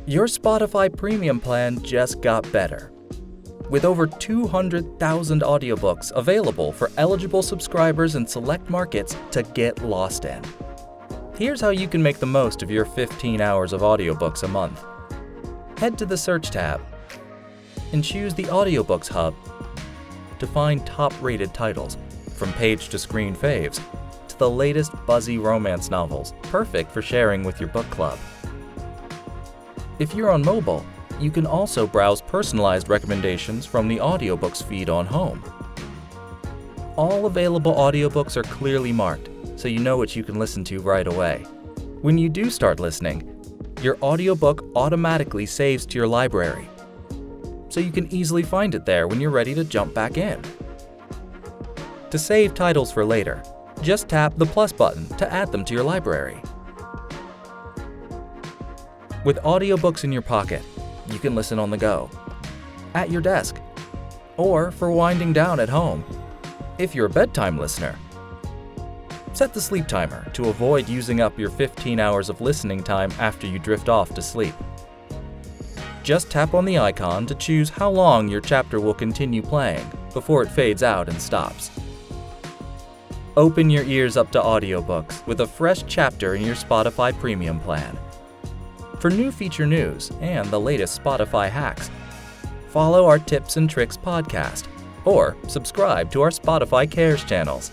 Your Spotify Premium plan just got better. With over 200,000 audiobooks available for eligible subscribers in select markets to get lost in. Here's how you can make the most of your 15 hours of audiobooks a month. Head to the Search tab and choose the Audiobooks hub to find top-rated titles, from page-to-screen faves to the latest buzzy romance novels, perfect for sharing with your book club. If you're on mobile, you can also browse personalized recommendations from the Audiobooks feed on home. All available audiobooks are clearly marked, so you know what you can listen to right away. When you do start listening, your audiobook automatically saves to your library, so you can easily find it there when you're ready to jump back in. To save titles for later, just tap the plus button to add them to your library. With audiobooks in your pocket, you can listen on the go, at your desk, or for winding down at home. If you're a bedtime listener, set the sleep timer to avoid using up your 15 hours of listening time after you drift off to sleep. Just tap on the icon to choose how long your chapter will continue playing before it fades out and stops. Open your ears up to audiobooks with a fresh chapter in your Spotify Premium plan. For new feature news and the latest Spotify hacks, follow our Tips and Tricks podcast or subscribe to our Spotify Cares channels.